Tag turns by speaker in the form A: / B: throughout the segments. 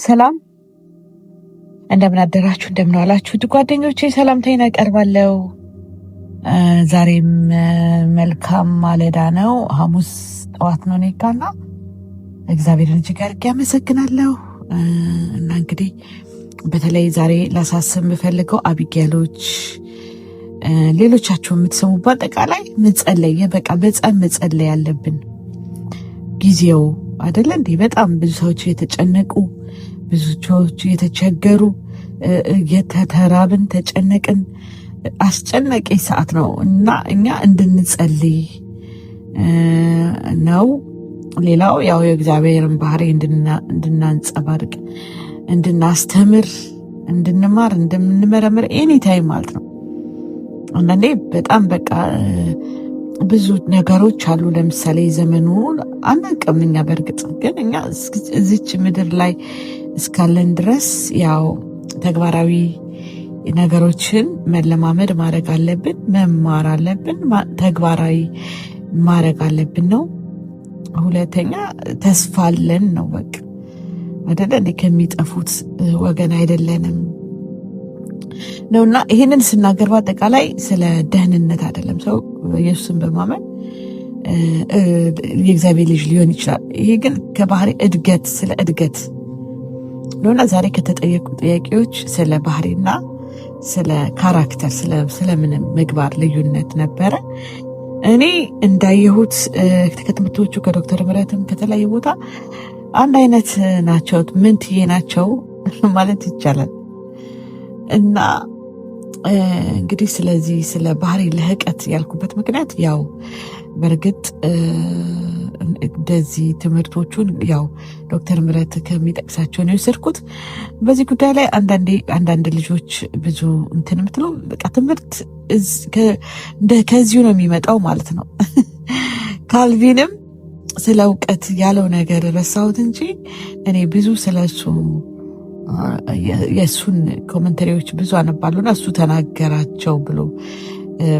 A: ሰላም እንደምን አደራችሁ፣ እንደምን ዋላችሁ ጓደኞቼ፣ ሰላምታዬን አቀርባለሁ። ዛሬም መልካም ማለዳ ነው፣ ሐሙስ ጠዋት ነው። ኔካና እግዚአብሔርን እጅግ አድርጌ አመሰግናለሁ። እና እንግዲህ በተለይ ዛሬ ላሳስብ የምፈልገው አቢጌሎች፣ ሌሎቻችሁ የምትሰሙ በአጠቃላይ መጸለይ፣ በቃ በጣም መጸለይ ያለብን ጊዜው አይደለ እንዴ? በጣም ብዙ ሰዎች የተጨነቁ፣ ብዙ ሰዎች የተቸገሩ፣ የተተራብን፣ ተጨነቅን፣ አስጨናቂ ሰዓት ነው እና እኛ እንድንጸልይ ነው። ሌላው ያው የእግዚአብሔርን ባህሪ እንድናንጸባርቅ፣ እንድናስተምር፣ እንድንማር፣ እንደምንመረምር ኤኒታይም ማለት ነው። አንዳንዴ በጣም በቃ ብዙ ነገሮች አሉ። ለምሳሌ ዘመኑ አናውቅም እኛ፣ በእርግጥ ግን እኛ እዚች ምድር ላይ እስካለን ድረስ ያው ተግባራዊ ነገሮችን መለማመድ ማድረግ አለብን፣ መማር አለብን፣ ተግባራዊ ማድረግ አለብን ነው። ሁለተኛ ተስፋ አለን ነው። በቃ አይደለ እንዴ? ከሚጠፉት ወገን አይደለንም ነውና ይሄንን ስናገር በአጠቃላይ ስለ ደህንነት አይደለም። ሰው ኢየሱስን በማመን የእግዚአብሔር ልጅ ሊሆን ይችላል። ይሄ ግን ከባህሪ እድገት፣ ስለ እድገት ነውና ዛሬ ከተጠየቁ ጥያቄዎች ስለ ባህሪና ስለ ካራክተር፣ ስለምንም ምግባር ልዩነት ነበረ። እኔ እንዳየሁት ከትምህርቶቹ ከዶክተር ምህረትም ከተለያየ ቦታ አንድ አይነት ናቸው፣ ምንትዬ ናቸው ማለት ይቻላል። እና እንግዲህ ስለዚህ ስለ ባህሪ ልህቀት ያልኩበት ምክንያት ያው በእርግጥ እንደዚህ ትምህርቶቹን ያው ዶክተር ምህረት ከሚጠቅሳቸው ነው የወሰድኩት። በዚህ ጉዳይ ላይ አንዳንድ ልጆች ብዙ እንትን የምትለው በቃ ትምህርት ከዚሁ ነው የሚመጣው ማለት ነው። ካልቪንም ስለ እውቀት ያለው ነገር ረሳሁት እንጂ እኔ ብዙ ስለሱ የእሱን ኮመንተሪዎች ብዙ አነባለሁና እሱ ተናገራቸው ብሎ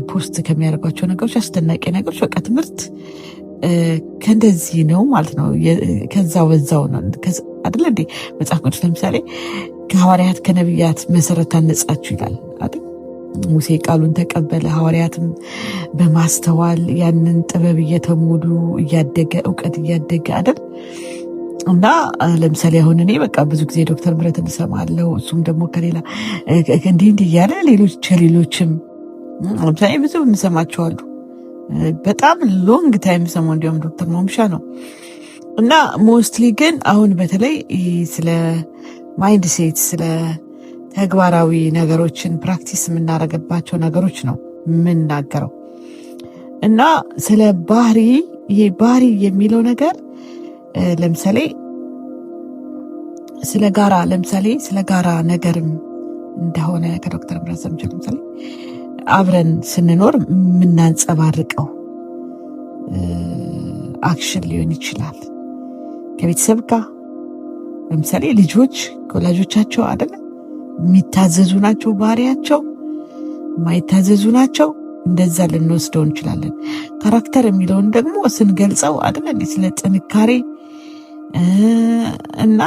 A: ፖስት ከሚያደርጓቸው ነገሮች አስደናቂ ነገሮች በቃ ትምህርት ከእንደዚህ ነው ማለት ነው። ከዛ ወዛው ነው አይደለ እንዴ? መጽሐፍ ቅዱስ ለምሳሌ ከሐዋርያት ከነቢያት መሰረት ታነጻችሁ ይላል አይደል? ሙሴ ቃሉን ተቀበለ፣ ሐዋርያትም በማስተዋል ያንን ጥበብ እየተሞሉ እያደገ እውቀት እያደገ አይደል? እና ለምሳሌ አሁን እኔ በቃ ብዙ ጊዜ ዶክተር ምህረት እንሰማለው፣ እሱም ደግሞ ከሌላ እንዲህ እያለ ሌሎችም ለምሳሌ ብዙ እንሰማቸዋሉ። በጣም ሎንግ ታይም ሰማው እንዲሁም ዶክተር ማሙሻ ነው። እና ሞስትሊ ግን አሁን በተለይ ስለ ማይንድ ሴት፣ ስለ ተግባራዊ ነገሮችን ፕራክቲስ የምናደርግባቸው ነገሮች ነው የምናገረው። እና ስለ ባህሪ፣ ይሄ ባህሪ የሚለው ነገር ለምሳሌ ስለ ጋራ ነገርም እንደሆነ ከዶክተር ምህረት ሰምቼ ለምሳሌ አብረን ስንኖር የምናንጸባርቀው አክሽን ሊሆን ይችላል። ከቤተሰብ ጋር ለምሳሌ ልጆች ከወላጆቻቸው አይደለ የሚታዘዙ ናቸው፣ ባህሪያቸው የማይታዘዙ ናቸው። እንደዛ ልንወስደው እንችላለን። ካራክተር የሚለውን ደግሞ ስንገልጸው አይደለ እንዴ ስለ ጥንካሬ እና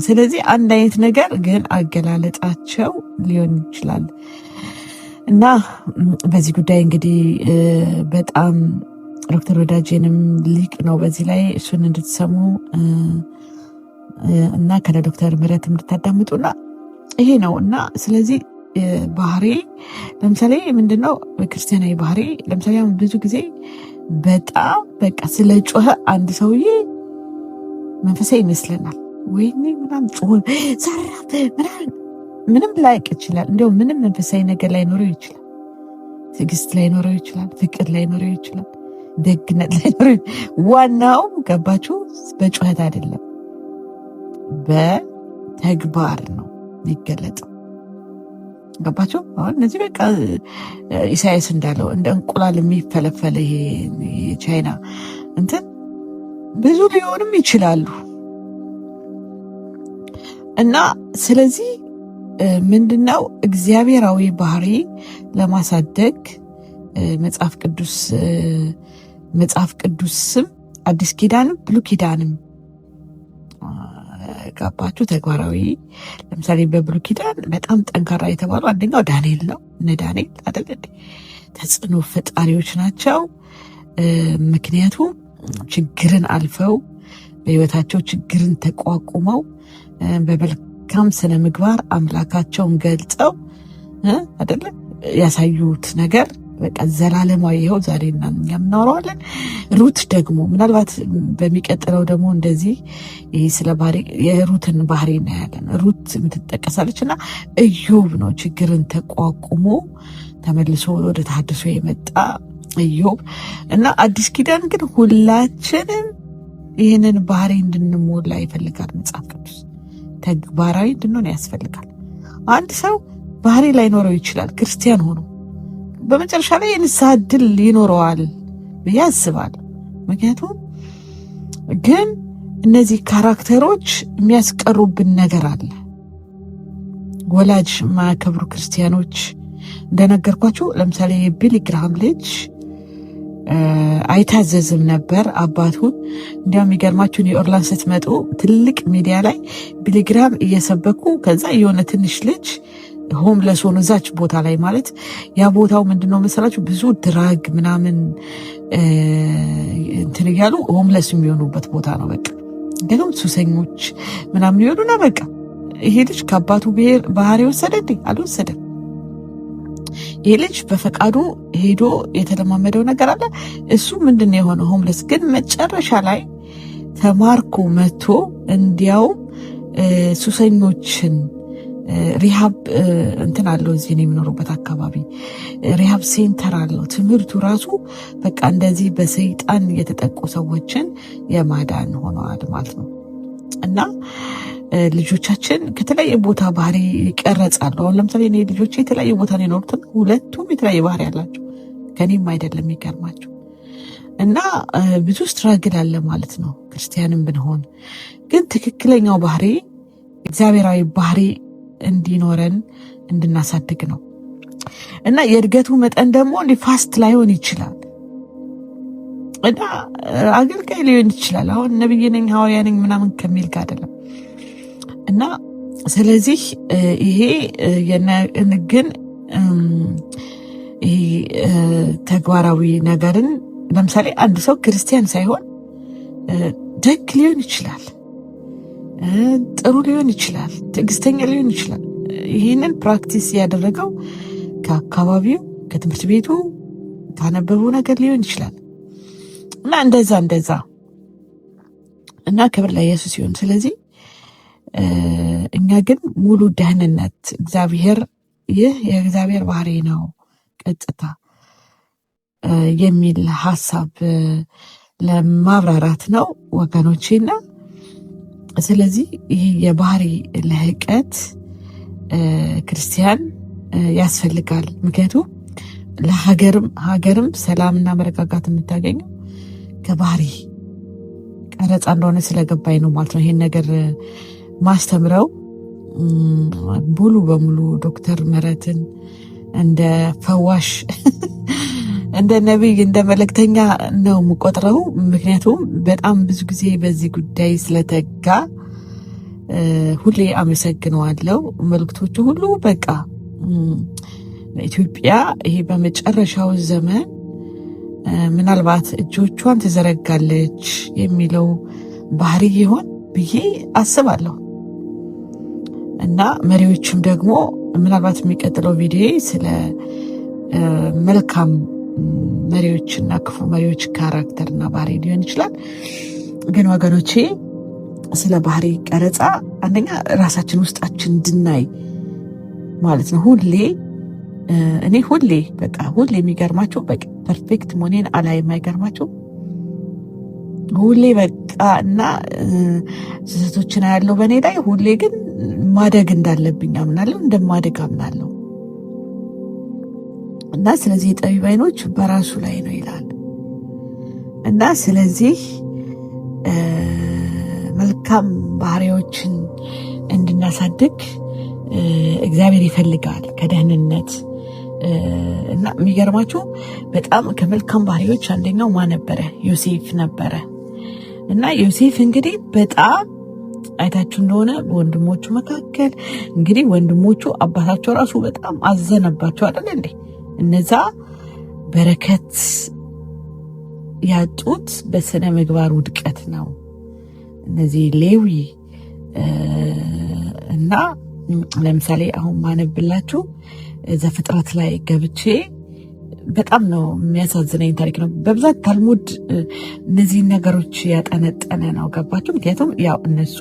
A: ስለዚህ አንድ አይነት ነገር ግን አገላለጣቸው ሊሆን ይችላል። እና በዚህ ጉዳይ እንግዲህ በጣም ዶክተር ወዳጄንም ሊቅ ነው በዚህ ላይ እሱን እንድትሰሙ እና ከነ ዶክተር ምህረት እንድታዳምጡና ይሄ ነው። እና ስለዚህ ባህሪ ለምሳሌ ምንድነው ክርስቲያናዊ ባህሪ? ለምሳሌ አሁን ብዙ ጊዜ በጣም በቃ ስለ ጮኸ አንድ ሰውዬ መንፈሳዊ ይመስለናል። ወይኔ ምናምን ጮኸ ሰራፍ ምንም ላይቅ ይችላል። እንዲያውም ምንም መንፈሳዊ ነገር ላይኖረው ይችላል። ትዕግስት ላይኖረው ይችላል። ፍቅር ላይኖረው ይችላል። ደግነት ላይኖረው። ዋናው ገባችሁ? በጩኸት አይደለም፣ በተግባር ነው የሚገለጠው። ገባችሁ? አሁን እነዚህ በቃ ኢሳያስ እንዳለው እንደ እንቁላል የሚፈለፈለ ይሄ የቻይና እንትን ብዙ ሊሆንም ይችላሉ። እና ስለዚህ ምንድነው እግዚአብሔራዊ ባህሪ ለማሳደግ መጽሐፍ ቅዱስም አዲስ ኪዳንም ብሉይ ኪዳንም የሚያደርጋባችሁ ተግባራዊ። ለምሳሌ በብሉይ ኪዳን በጣም ጠንካራ የተባሉ አንደኛው ዳንኤል ነው። እነ ዳንኤል አይደል እንዴ ተጽዕኖ ፈጣሪዎች ናቸው። ምክንያቱም ችግርን አልፈው በህይወታቸው ችግርን ተቋቁመው በመልካም ስነ ምግባር አምላካቸውን ገልጸው አይደለ ያሳዩት ነገር በቃ ዘላለማዊ ይኸው ዛሬ እና እኛም እናወራዋለን። ሩት ደግሞ ምናልባት በሚቀጥለው ደግሞ እንደዚህ ይሄ ስለ ባህሪ የሩትን ባህሪ እናያለን። ሩት የምትጠቀሳለች እና ኢዮብ ነው ችግርን ተቋቁሞ ተመልሶ ወደ ተሐድሶ የመጣ ኢዮብ እና አዲስ ኪዳን ግን ሁላችንም ይህንን ባህሪ እንድንሞላ ይፈልጋል መጽሐፍ ቅዱስ። ተግባራዊ እንድንሆን ያስፈልጋል። አንድ ሰው ባህሪ ላይኖረው ይችላል ክርስቲያን ሆኖ በመጨረሻ ላይ የንስሐ ዕድል ይኖረዋል ብዬ አስባለሁ። ምክንያቱም ግን እነዚህ ካራክተሮች የሚያስቀሩብን ነገር አለ። ወላጅ የማያከብሩ ክርስቲያኖች እንደነገርኳችሁ፣ ለምሳሌ የቢሊ ግራሃም ልጅ አይታዘዝም ነበር አባቱን። እንዲያውም የሚገርማችሁን የኦርላንድ ስትመጡ ትልቅ ሚዲያ ላይ ቢሊ ግራሃም እየሰበኩ ከዛ የሆነ ትንሽ ልጅ ሆምለስ ሆኖ እዛች ቦታ ላይ ማለት ያ ቦታው ምንድነው መሰላችሁ ብዙ ድራግ ምናምን እንትን እያሉ ሆምለስ የሚሆኑበት ቦታ ነው። በቃ ግን ሱሰኞች ምናምን ይሆኑና በቃ ይሄ ልጅ ከአባቱ ባህሪ ወሰደ እንዴ? አልወሰደም። ይሄ ልጅ በፈቃዱ ሄዶ የተለማመደው ነገር አለ። እሱ ምንድነው የሆነው ሆምለስ። ግን መጨረሻ ላይ ተማርኮ መጥቶ እንዲያውም ሱሰኞችን ሪሃብ እንትን አለው። እዚህ ነው የሚኖሩበት አካባቢ ሪሃብ ሴንተር አለው። ትምህርቱ ራሱ በቃ እንደዚህ በሰይጣን የተጠቁ ሰዎችን የማዳን ሆነዋል ማለት ነው። እና ልጆቻችን ከተለያየ ቦታ ባህሪ ይቀረጻሉ። አሁን ለምሳሌ እኔ ልጆቼ የተለያየ ቦታ ነው የኖሩት፣ ሁለቱም የተለያየ ባህሪ አላቸው። ከኔም አይደለም የሚገርማቸው። እና ብዙ ስትራግል አለ ማለት ነው ክርስቲያንም ብንሆን። ግን ትክክለኛው ባህሪ እግዚአብሔራዊ ባህሪ እንዲኖረን እንድናሳድግ ነው። እና የእድገቱ መጠን ደግሞ ፋስት ላይሆን ይችላል እና አገልጋይ ሊሆን ይችላል። አሁን ነብይ ነኝ ሐዋርያ ነኝ ምናምን ከሚል ጋር አይደለም። እና ስለዚህ ይሄ ግን ይሄ ተግባራዊ ነገርን ለምሳሌ አንድ ሰው ክርስቲያን ሳይሆን ደግ ሊሆን ይችላል፣ ጥሩ ሊሆን ይችላል፣ ትዕግስተኛ ሊሆን ይችላል። ይህንን ፕራክቲስ ያደረገው ከአካባቢው ከትምህርት ቤቱ ካነበበው ነገር ሊሆን ይችላል እና እንደዛ እና ክብር ለኢየሱስ ይሁን። ስለዚህ እኛ ግን ሙሉ ደህንነት እግዚአብሔር ይህ የእግዚአብሔር ባህሪ ነው ቀጥታ የሚል ሀሳብ ለማብራራት ነው ወገኖቼና ስለዚህ ይህ የባህሪ ልህቀት ክርስቲያን ያስፈልጋል። ምክንያቱም ለሀገርም ሰላምና መረጋጋት የምታገኘው ከባህሪ ቀረጻ እንደሆነ ስለገባኝ ነው ማለት ነው። ይሄን ነገር ማስተምረው ሙሉ በሙሉ ዶክተር ምህረትን እንደ ፈዋሽ እንደ ነቢይ እንደ መልእክተኛ ነው የምቆጥረው። ምክንያቱም በጣም ብዙ ጊዜ በዚህ ጉዳይ ስለተጋ ሁሌ አመሰግነዋለሁ። መልእክቶቹ ሁሉ በቃ ኢትዮጵያ ይሄ በመጨረሻው ዘመን ምናልባት እጆቿን ትዘረጋለች የሚለው ባህሪ ይሆን ብዬ አስባለሁ። እና መሪዎችም ደግሞ ምናልባት የሚቀጥለው ቪዲዮ ስለ መልካም መሪዎችና ክፉ መሪዎች ካራክተርና ባህሪ ሊሆን ይችላል። ግን ወገኖቼ ስለ ባህሪ ቀረጻ አንደኛ ራሳችን ውስጣችን እንድናይ ማለት ነው። እኔ ሁሌ የሚገርማቸው በቃ ፐርፌክት መሆኔን አላይም። አይገርማቸው ሁሌ በቃ እና ስህተቶችን ያለው በእኔ ላይ ሁሌ ግን ማደግ እንዳለብኝ አምናለሁ፣ እንደማደግ አምናለሁ። እና ስለዚህ የጠቢብ ዓይኖች በራሱ ላይ ነው ይላል። እና ስለዚህ መልካም ባህሪዎችን እንድናሳድግ እግዚአብሔር ይፈልጋል ከደህንነት። እና የሚገርማችሁ በጣም ከመልካም ባህሪዎች አንደኛው ማን ነበረ? ዮሴፍ ነበረ። እና ዮሴፍ እንግዲህ በጣም አይታችሁ እንደሆነ በወንድሞቹ መካከል እንግዲህ ወንድሞቹ አባታቸው ራሱ በጣም አዘነባቸው አይደል እንዴ? እነዛ በረከት ያጡት በስነ ምግባር ውድቀት ነው። እነዚህ ሌዊ እና ለምሳሌ አሁን ማነብላችሁ ዘፍጥረት ላይ ገብቼ በጣም ነው የሚያሳዝነኝ ታሪክ ነው። በብዛት ታልሙድ እነዚህን ነገሮች ያጠነጠነ ነው። ገባችሁ? ምክንያቱም ያው እነሱ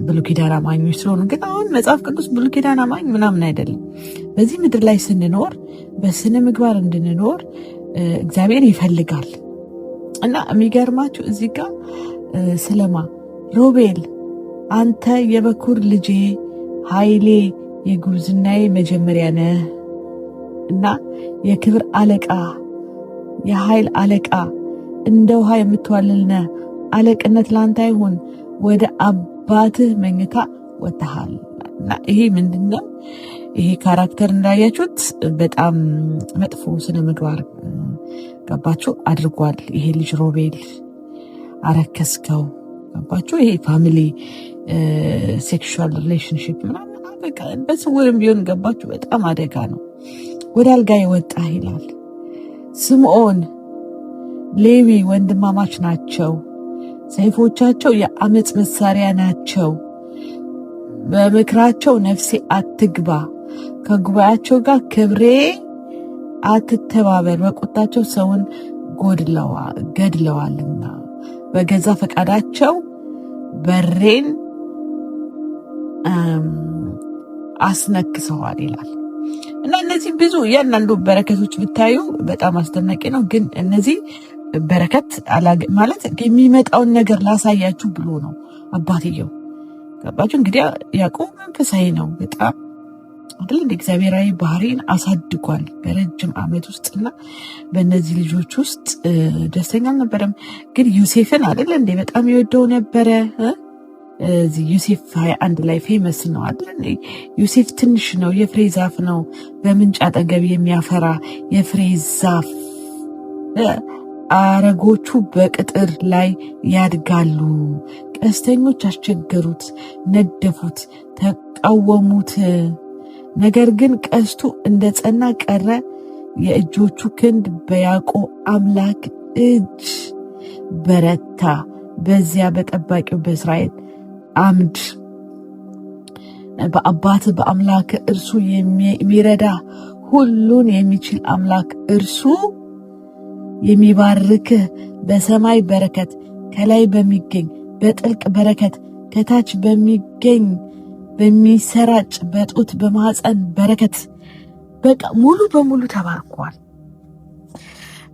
A: ብሉይ ኪዳን አማኞች ስለሆኑ፣ ግን አሁን መጽሐፍ ቅዱስ ብሉይ ኪዳን አማኝ ምናምን አይደለም። በዚህ ምድር ላይ ስንኖር በስነ ምግባር እንድንኖር እግዚአብሔር ይፈልጋል። እና የሚገርማችሁ እዚህ ጋር ስለማ ሮቤል አንተ የበኩር ልጄ ኃይሌ የጉብዝናዬ መጀመሪያ ነህ እና የክብር አለቃ የኃይል አለቃ እንደ ውሃ የምትዋልል ነህ። አለቅነት ላንተ ይሁን፣ ወደ አባትህ መኝታ ወጥተሃል። እና ይሄ ምንድነው? ይሄ ካራክተር እንዳያችሁት በጣም መጥፎ ስነ ምግባር ገባችሁ አድርጓል። ይሄ ልጅ ሮቤል አረከስከው። ገባችሁ? ይሄ ፋሚሊ ሴክሹዋል ሪሌሽንሽፕ ምናምን በቃ በስውርም ቢሆን ገባችሁ፣ በጣም አደጋ ነው። ወደ አልጋ የወጣ ይላል። ስምዖን ሌዊ ወንድማማች ናቸው፣ ሰይፎቻቸው የአመፅ መሳሪያ ናቸው። በምክራቸው ነፍሴ አትግባ፣ ከጉባኤያቸው ጋር ክብሬ አትተባበር። በቁጣቸው ሰውን ገድለዋልና በገዛ ፈቃዳቸው በሬን አስነክሰዋል ይላል። እና እነዚህ ብዙ እያንዳንዱ በረከቶች ብታዩ በጣም አስደናቂ ነው። ግን እነዚህ በረከት ማለት የሚመጣውን ነገር ላሳያችሁ ብሎ ነው አባትየው። ገባችሁ? እንግዲህ ያዕቆብ መንፈሳዊ ነው በጣም አይደል? እንደ እግዚአብሔራዊ ባህሪን አሳድጓል በረጅም ዓመት ውስጥና በእነዚህ ልጆች ውስጥ ደስተኛ አልነበረም። ግን ዮሴፍን አይደል እንዴ በጣም ይወደው ነበረ። እዚህ ዮሴፍ 21 ላይ ፌመስ ነው አይደል? ዮሴፍ ትንሽ ነው፣ የፍሬ ዛፍ ነው፣ በምንጭ አጠገብ የሚያፈራ የፍሬ ዛፍ፣ አረጎቹ በቅጥር ላይ ያድጋሉ። ቀስተኞች አስቸገሩት፣ ነደፉት፣ ተቃወሙት። ነገር ግን ቀስቱ እንደ ጸና ቀረ። የእጆቹ ክንድ በያዕቆብ አምላክ እጅ በረታ። በዚያ በጠባቂው በእስራኤል አምድ በአባት በአምላክ እርሱ የሚረዳ ሁሉን የሚችል አምላክ እርሱ የሚባርክህ በሰማይ በረከት ከላይ በሚገኝ በጥልቅ በረከት ከታች በሚገኝ በሚሰራጭ በጡት በማህፀን በረከት በቃ ሙሉ በሙሉ ተባርኳል።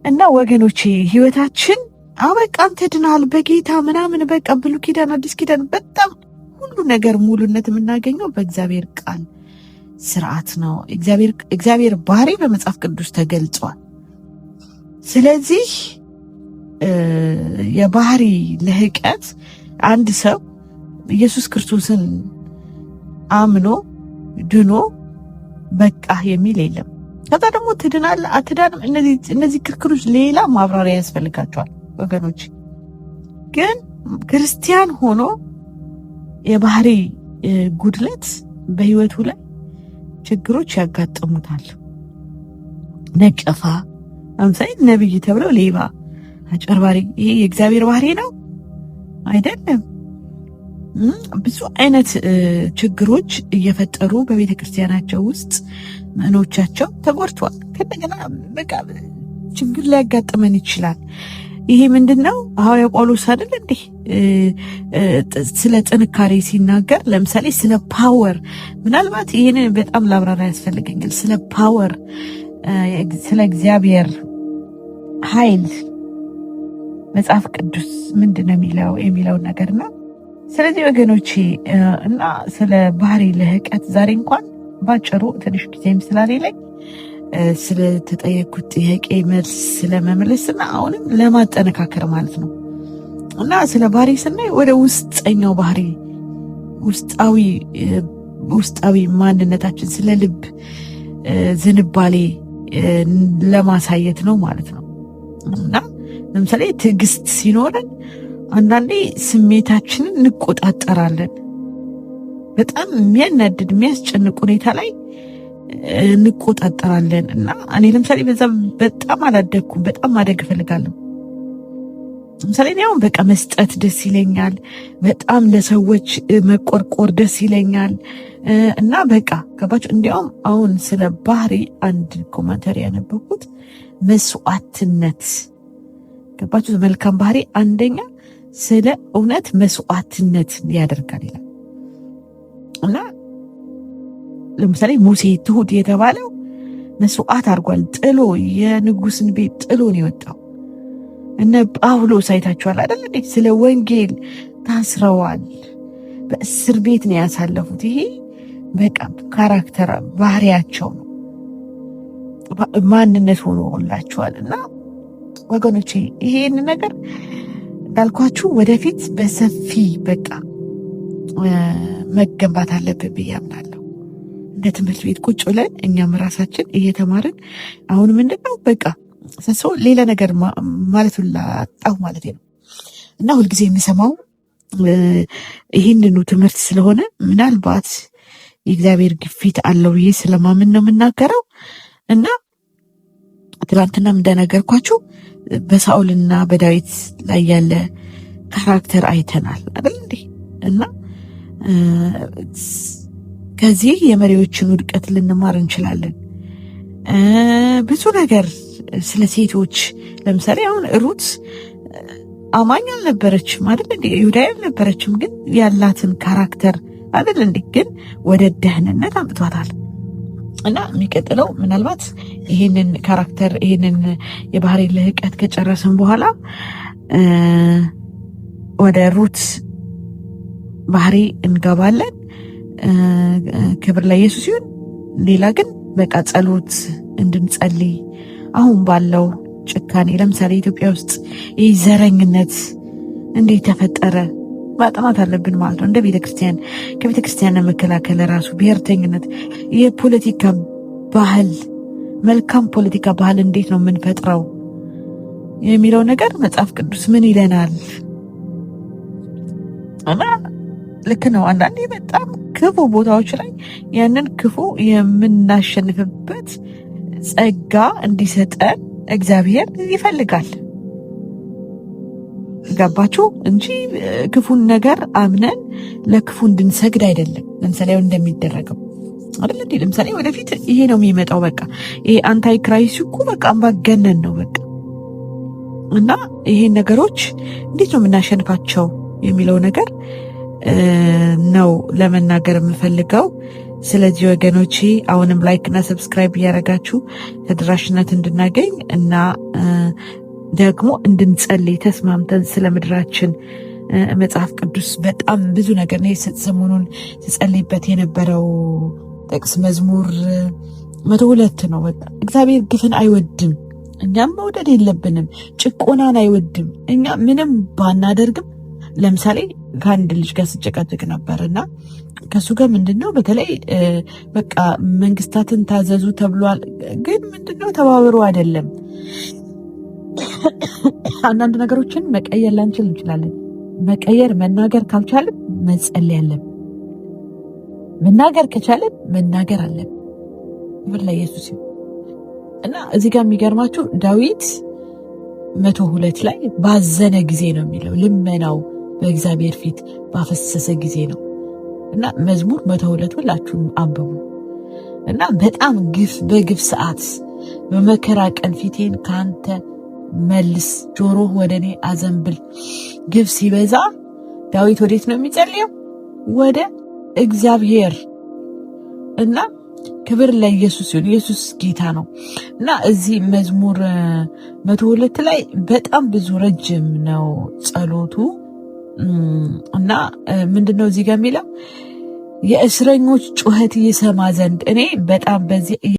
A: እና ወገኖቼ ህይወታችን በቃ አንተ ድናል በጌታ ምናምን በቃ ብሉይ ኪዳን አዲስ ኪዳን በጣም ሁሉ ነገር ሙሉነት የምናገኘው በእግዚአብሔር ቃል ስርዓት ነው። እግዚአብሔር ባህሪ በመጽሐፍ ቅዱስ ተገልጿል። ስለዚህ የባህሪ ልህቀት አንድ ሰው ኢየሱስ ክርስቶስን አምኖ ድኖ በቃ የሚል የለም። ከዛ ደግሞ ትድናለህ አትዳንም፣ እነዚህ ክርክሮች ሌላ ማብራሪያ ያስፈልጋቸዋል ወገኖች። ግን ክርስቲያን ሆኖ የባህሪ ጉድለት በህይወቱ ላይ ችግሮች ያጋጥሙታል። ነቀፋ፣ ለምሳሌ ነብይ ተብለው ሌባ፣ አጭበርባሪ፣ ይሄ የእግዚአብሔር ባህሪ ነው አይደለም። ብዙ አይነት ችግሮች እየፈጠሩ በቤተ ክርስቲያናቸው ውስጥ ምዕኖቻቸው ተጎድተዋል። ከእንደገና በቃ ችግር ሊያጋጥመን ይችላል። ይሄ ምንድነው? ሐዋርያው ጳውሎስ አይደል እንዴ ስለ ጥንካሬ ሲናገር ለምሳሌ ስለ ፓወር፣ ምናልባት ይሄንን በጣም ላብራራ ያስፈልገኛል። ስለ ፓወር፣ ስለ እግዚአብሔር ኃይል መጽሐፍ ቅዱስ ምንድነው የሚለው ነገር ነው። ስለዚህ ወገኖቼ እና ስለ ባህሪ ልህቀት ዛሬ እንኳን ባጭሩ ትንሽ ጊዜም ስላሌለኝ ስለተጠየቁት ጥያቄ መልስ ስለመመለስና አሁንም ለማጠነካከር ማለት ነው። እና ስለ ባህሪ ስናይ ወደ ውስጠኛው ባህሪ ውስጣዊ ማንነታችን ስለ ልብ ዝንባሌ ለማሳየት ነው ማለት ነው። እና ለምሳሌ ትዕግስት ሲኖረን አንዳንዴ ስሜታችንን እንቆጣጠራለን። በጣም የሚያናድድ የሚያስጨንቅ ሁኔታ ላይ እንቆጣጠራለን። እና እኔ ለምሳሌ በዛ በጣም አላደግኩም። በጣም ማደግ እፈልጋለሁ። ለምሳሌ እኔ አሁን በቃ መስጠት ደስ ይለኛል። በጣም ለሰዎች መቆርቆር ደስ ይለኛል። እና በቃ ገባችሁ። እንዲያውም አሁን ስለ ባህሪ አንድ ኮመንተሪ ያነበብኩት መስዋዕትነት፣ ገባችሁ። መልካም ባህሪ አንደኛ ስለ እውነት መስዋዕትነት ያደርጋል ይላል። እና ለምሳሌ ሙሴ ትሁት የተባለው መስዋዕት አድርጓል። ጥሎ የንጉስን ቤት ጥሎ ነው የወጣው። እነ ጳውሎስ አይታችኋል አይደል? ስለ ወንጌል ታስረዋል። በእስር ቤት ነው ያሳለፉት። ይሄ በቃ ካራክተር ባህሪያቸው ነው፣ ማንነት ሆኖላቸዋል። እና ወገኖቼ ይሄን ነገር እንዳልኳችሁ ወደፊት በሰፊ በቃ መገንባት አለብን ብዬ አምናለሁ። እንደ ትምህርት ቤት ቁጭ ብለን እኛም ራሳችን እየተማርን አሁን ምንድነው በቃ ሰው ሌላ ነገር ማለት ላጣሁ ማለት ነው። እና ሁልጊዜ የሚሰማው ይህንኑ ትምህርት ስለሆነ ምናልባት የእግዚአብሔር ግፊት አለው ብዬ ስለማምን ነው የምናገረው። እና ትናንትናም እንደነገርኳችሁ በሳኦልና በዳዊት ላይ ያለ ካራክተር አይተናል አይደል እንዴ? እና ከዚህ የመሪዎችን ውድቀት ልንማር እንችላለን። ብዙ ነገር ስለ ሴቶች ለምሳሌ አሁን ሩት አማኝ አልነበረችም አይደል እንዴ? ይሁዳዊ አልነበረችም፣ ግን ያላትን ካራክተር አይደል እንዴ? ግን ወደ ደህንነት አምጥቷታል። እና የሚቀጥለው ምናልባት ይህንን ካራክተር ይህንን የባህሪ ልህቀት ከጨረስን በኋላ ወደ ሩት ባህሪ እንገባለን። ክብር ለኢየሱስ ይሁን። ሌላ ግን በቃ ጸሎት እንድንጸልይ አሁን ባለው ጭካኔ ለምሳሌ ኢትዮጵያ ውስጥ ይህ ዘረኝነት እንዴት ተፈጠረ ማጥናት አለብን ማለት ነው። እንደ ቤተክርስቲያን ከቤተክርስቲያን መከላከል ራሱ ብሔርተኝነት፣ የፖለቲካ ባህል፣ መልካም ፖለቲካ ባህል እንዴት ነው የምንፈጥረው የሚለው ነገር መጽሐፍ ቅዱስ ምን ይለናል? እና ልክ ነው። አንዳንዴ በጣም ክፉ ቦታዎች ላይ ያንን ክፉ የምናሸንፍበት ጸጋ እንዲሰጠን እግዚአብሔር ይፈልጋል። ገባችሁ? እንጂ ክፉን ነገር አምነን ለክፉ እንድንሰግድ አይደለም። ለምሳሌ እንደሚደረገው አይደል እንዴ? ለምሳሌ ወደፊት ይሄ ነው የሚመጣው። በቃ ይሄ አንታይ ክራይሲስ እኮ በቃ አምባገነን ነው በቃ። እና ይሄን ነገሮች እንዴት ነው የምናሸንፋቸው የሚለው ነገር ነው ለመናገር የምፈልገው። ስለዚህ ወገኖቼ አሁንም ላይክ እና ሰብስክራይብ እያደረጋችሁ ተደራሽነት እንድናገኝ እና ደግሞ እንድንጸልይ ተስማምተን ስለ ምድራችን መጽሐፍ ቅዱስ በጣም ብዙ ነገር ነው ሰሞኑን ስጸልይበት የነበረው ጥቅስ መዝሙር 102 ነው። በቃ እግዚአብሔር ግፍን አይወድም፣ እኛም መውደድ የለብንም። ጭቆናን አይወድም። እኛ ምንም ባናደርግም ለምሳሌ ከአንድ ልጅ ጋር ስጨቃጨቅ ነበር እና ከሱ ጋር ምንድነው በተለይ በቃ መንግስታትን ታዘዙ ተብሏል፣ ግን ምንድነው ተባበሩ አይደለም። አንዳንድ ነገሮችን መቀየር ላንችል እንችላለን። መቀየር መናገር ካልቻለን መጸለይ አለን። መናገር ከቻለን መናገር አለን። ክብር ለኢየሱስ ይሁን። እና እዚህ ጋር የሚገርማችሁ ዳዊት 102 ላይ ባዘነ ጊዜ ነው የሚለው፣ ልመናው በእግዚአብሔር ፊት ባፈሰሰ ጊዜ ነው። እና መዝሙር 102 ሁላችሁም አንብቡ። እና በጣም ግፍ በግፍ ሰዓት በመከራ ቀን ፊቴን ካንተ መልስ፣ ጆሮህ ወደ እኔ አዘንብል። ግፍ ሲበዛ ዳዊት ወዴት ነው የሚጸልየው? ወደ እግዚአብሔር። እና ክብር ለኢየሱስ ይሁን። ኢየሱስ ጌታ ነው። እና እዚህ መዝሙር 102 ላይ በጣም ብዙ ረጅም ነው ጸሎቱ። እና ምንድነው እዚህ ጋር የሚለው የእስረኞች ጩኸት ይሰማ ዘንድ እኔ በጣም በዚህ